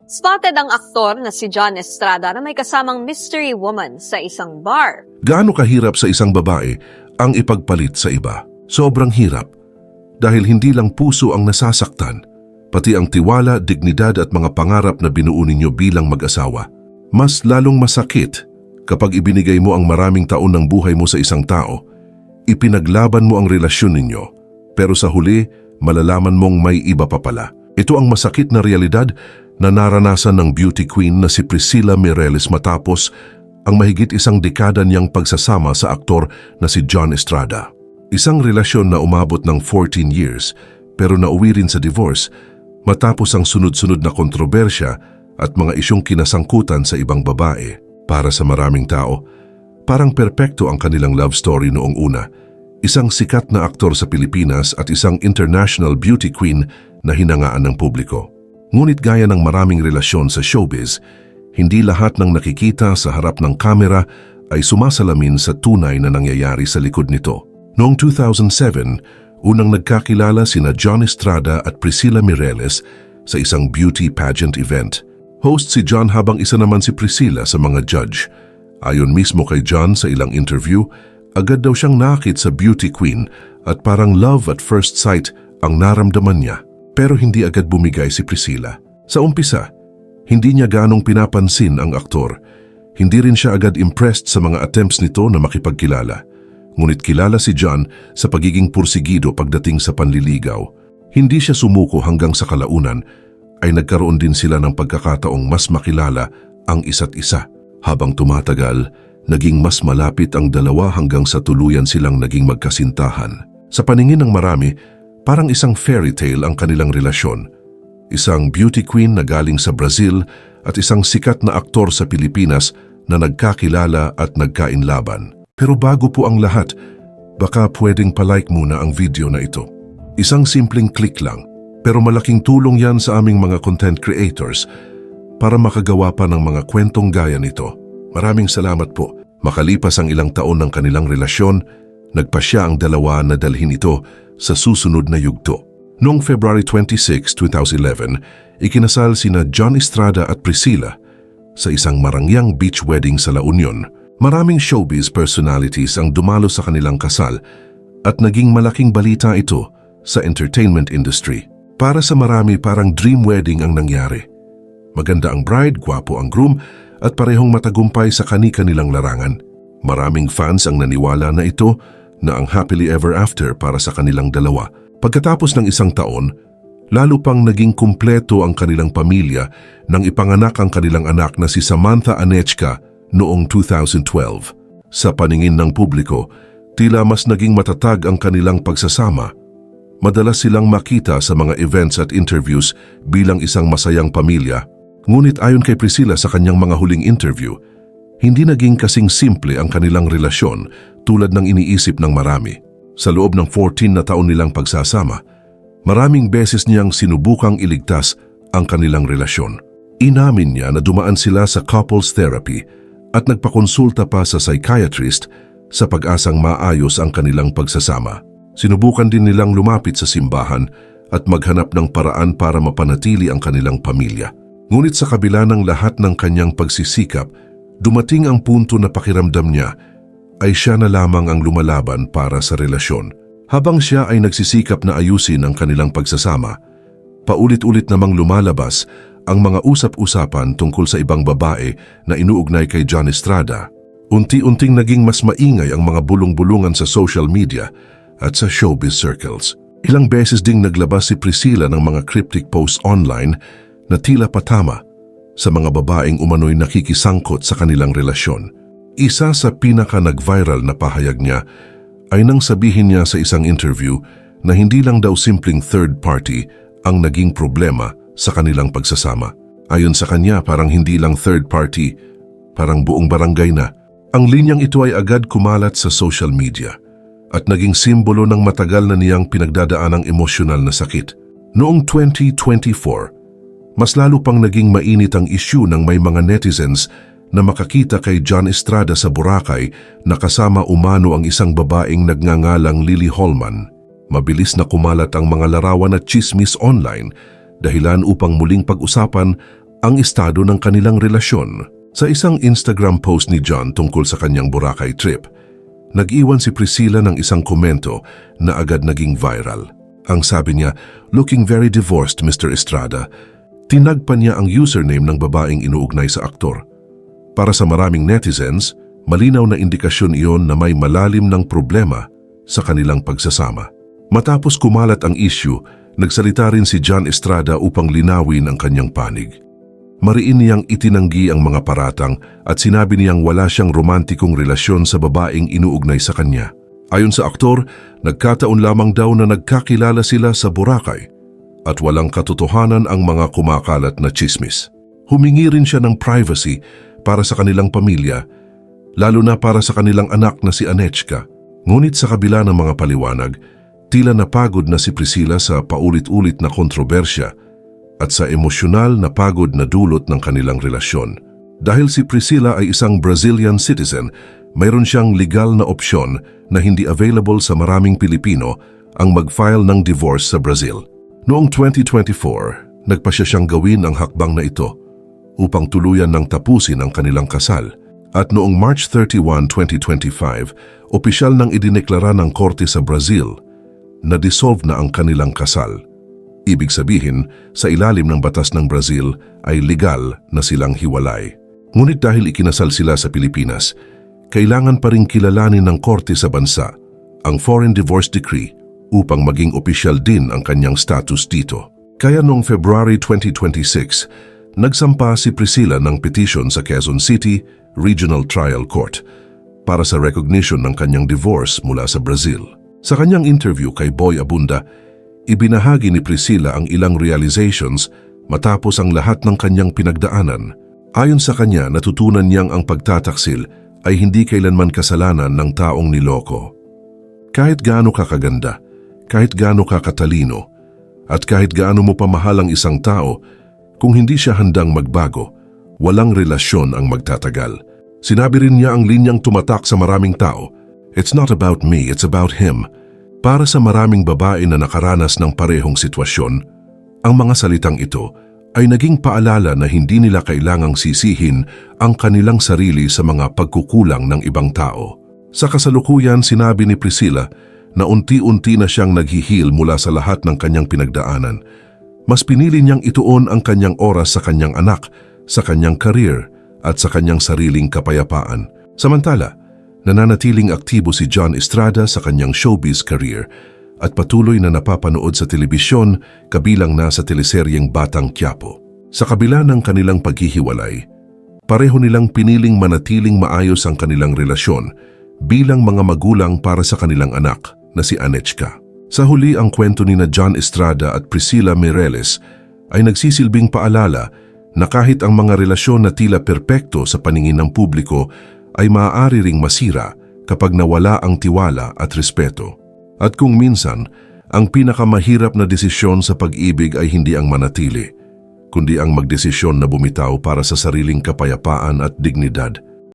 Spotted ang aktor na si John Estrada na may kasamang mystery woman sa isang bar. Gaano kahirap sa isang babae ang ipagpalit sa iba? Sobrang hirap. Dahil hindi lang puso ang nasasaktan, pati ang tiwala, dignidad at mga pangarap na binuo ninyo bilang mag-asawa. Mas lalong masakit kapag ibinigay mo ang maraming taon ng buhay mo sa isang tao. Ipinaglaban mo ang relasyon ninyo, pero sa huli, malalaman mong may iba pa pala. Ito ang masakit na realidad na naranasan ng beauty queen na si Priscilla Mireles matapos ang mahigit isang dekada niyang pagsasama sa aktor na si John Estrada. Isang relasyon na umabot ng 14 years pero nauwi rin sa divorce matapos ang sunod-sunod na kontrobersya at mga isyong kinasangkutan sa ibang babae. Para sa maraming tao, parang perpekto ang kanilang love story noong una. Isang sikat na aktor sa Pilipinas at isang international beauty queen na hinangaan ng publiko. Ngunit gaya ng maraming relasyon sa showbiz, hindi lahat ng nakikita sa harap ng kamera ay sumasalamin sa tunay na nangyayari sa likod nito. Noong 2007, unang nagkakilala sina John Estrada at Priscilla Mireles sa isang beauty pageant event. Host si John habang isa naman si Priscilla sa mga judge. Ayon mismo kay John sa ilang interview, agad daw siyang nakit sa beauty queen at parang love at first sight ang naramdaman niya. Pero hindi agad bumigay si Priscilla. Sa umpisa, hindi niya ganong pinapansin ang aktor. Hindi rin siya agad impressed sa mga attempts nito na makipagkilala. Ngunit kilala si John sa pagiging pursigido pagdating sa panliligaw. Hindi siya sumuko hanggang sa kalaunan ay nagkaroon din sila ng pagkakataong mas makilala ang isa't isa. Habang tumatagal, naging mas malapit ang dalawa hanggang sa tuluyan silang naging magkasintahan. Sa paningin ng marami, parang isang fairy tale ang kanilang relasyon. Isang beauty queen na galing sa Brazil at isang sikat na aktor sa Pilipinas na nagkakilala at nagkainlaban. Pero bago po ang lahat, baka pwedeng palike muna ang video na ito. Isang simpleng click lang, pero malaking tulong yan sa aming mga content creators para makagawa pa ng mga kwentong gaya nito. Maraming salamat po. Makalipas ang ilang taon ng kanilang relasyon, nagpasya ang dalawa na dalhin ito sa susunod na yugto. Noong February 26, 2011, ikinasal sina John Estrada at Priscilla sa isang marangyang beach wedding sa La Union. Maraming showbiz personalities ang dumalo sa kanilang kasal at naging malaking balita ito sa entertainment industry. Para sa marami parang dream wedding ang nangyari. Maganda ang bride, gwapo ang groom at parehong matagumpay sa kani-kanilang larangan. Maraming fans ang naniwala na ito na ang happily ever after para sa kanilang dalawa. Pagkatapos ng isang taon, lalo pang naging kumpleto ang kanilang pamilya nang ipanganak ang kanilang anak na si Samantha Anechka noong 2012. Sa paningin ng publiko, tila mas naging matatag ang kanilang pagsasama. Madalas silang makita sa mga events at interviews bilang isang masayang pamilya. Ngunit ayon kay Priscilla sa kanyang mga huling interview, hindi naging kasing simple ang kanilang relasyon tulad ng iniisip ng marami. Sa loob ng 14 na taon nilang pagsasama, maraming beses niyang sinubukang iligtas ang kanilang relasyon. Inamin niya na dumaan sila sa couples therapy at nagpakonsulta pa sa psychiatrist sa pag-asang maayos ang kanilang pagsasama. Sinubukan din nilang lumapit sa simbahan at maghanap ng paraan para mapanatili ang kanilang pamilya. Ngunit sa kabila ng lahat ng kanyang pagsisikap, dumating ang punto na pakiramdam niya ay siya na lamang ang lumalaban para sa relasyon. Habang siya ay nagsisikap na ayusin ang kanilang pagsasama, paulit-ulit namang lumalabas ang mga usap-usapan tungkol sa ibang babae na inuugnay kay John Estrada. Unti-unting naging mas maingay ang mga bulong-bulungan sa social media at sa showbiz circles. Ilang beses ding naglabas si Priscilla ng mga cryptic posts online na tila patama sa mga babaeng umano'y nakikisangkot sa kanilang relasyon. Isa sa pinaka-nag-viral na pahayag niya ay nang sabihin niya sa isang interview na hindi lang daw simpleng third party ang naging problema sa kanilang pagsasama. Ayon sa kanya, parang hindi lang third party, parang buong barangay na. Ang linyang ito ay agad kumalat sa social media at naging simbolo ng matagal na niyang pinagdadaanang emosyonal na sakit. Noong 2024, mas lalo pang naging mainit ang issue ng may mga netizens na makakita kay John Estrada sa Boracay na kasama umano ang isang babaeng nagngangalang Lily Holman. Mabilis na kumalat ang mga larawan at chismis online, dahilan upang muling pag-usapan ang estado ng kanilang relasyon. Sa isang Instagram post ni John tungkol sa kanyang Boracay trip, nag-iwan si Priscilla ng isang komento na agad naging viral. Ang sabi niya, "Looking very divorced, Mr. Estrada." Tinag pa niya ang username ng babaeng inuugnay sa aktor. Para sa maraming netizens, malinaw na indikasyon iyon na may malalim ng problema sa kanilang pagsasama. Matapos kumalat ang issue, nagsalita rin si John Estrada upang linawin ang kanyang panig. Mariin niyang itinanggi ang mga paratang at sinabi niyang wala siyang romantikong relasyon sa babaeng inuugnay sa kanya. Ayon sa aktor, nagkataon lamang daw na nagkakilala sila sa Boracay at walang katotohanan ang mga kumakalat na tsismis. Humingi rin siya ng privacy para sa kanilang pamilya, lalo na para sa kanilang anak na si Anechka. Ngunit sa kabila ng mga paliwanag, tila napagod na si Priscilla sa paulit-ulit na kontrobersya at sa emosyonal na pagod na dulot ng kanilang relasyon. Dahil si Priscilla ay isang Brazilian citizen, mayroon siyang legal na opsyon na hindi available sa maraming Pilipino ang mag-file ng divorce sa Brazil. Noong 2024, nagpasya siyang gawin ang hakbang na ito upang tuluyan ng tapusin ang kanilang kasal. At noong March 31, 2025, opisyal nang idineklara ng korte sa Brazil na dissolve na ang kanilang kasal. Ibig sabihin, sa ilalim ng batas ng Brazil ay legal na silang hiwalay. Ngunit dahil ikinasal sila sa Pilipinas, kailangan pa rin kilalanin ng korte sa bansa ang Foreign Divorce Decree upang maging opisyal din ang kanyang status dito. Kaya noong February 2026, nagsampa si Priscilla ng petition sa Quezon City Regional Trial Court para sa recognition ng kanyang divorce mula sa Brazil. Sa kanyang interview kay Boy Abunda, ibinahagi ni Priscilla ang ilang realizations matapos ang lahat ng kanyang pinagdaanan. Ayon sa kanya, natutunan niyang ang pagtataksil ay hindi kailanman kasalanan ng taong niloko. Kahit gaano ka kaganda, kahit gaano ka katalino, at kahit gaano mo pamahal ang isang tao, kung hindi siya handang magbago, walang relasyon ang magtatagal. Sinabi rin niya ang linyang tumatak sa maraming tao, "It's not about me, it's about him." Para sa maraming babae na nakaranas ng parehong sitwasyon, ang mga salitang ito ay naging paalala na hindi nila kailangang sisihin ang kanilang sarili sa mga pagkukulang ng ibang tao. Sa kasalukuyan, sinabi ni Priscilla na unti-unti na siyang naghihil mula sa lahat ng kanyang pinagdaanan. Mas pinili niyang ituon ang kanyang oras sa kanyang anak, sa kanyang career at sa kanyang sariling kapayapaan. Samantala, nananatiling aktibo si John Estrada sa kanyang showbiz career at patuloy na napapanood sa telebisyon kabilang na sa teleseryeng Batang Quiapo. Sa kabila ng kanilang paghihiwalay, pareho nilang piniling manatiling maayos ang kanilang relasyon bilang mga magulang para sa kanilang anak na si Anechka. Sa huli, ang kwento ni na John Estrada at Priscilla Mireles ay nagsisilbing paalala na kahit ang mga relasyon na tila perpekto sa paningin ng publiko ay maaari ring masira kapag nawala ang tiwala at respeto. At kung minsan, ang pinakamahirap na desisyon sa pag-ibig ay hindi ang manatili, kundi ang magdesisyon na bumitaw para sa sariling kapayapaan at dignidad.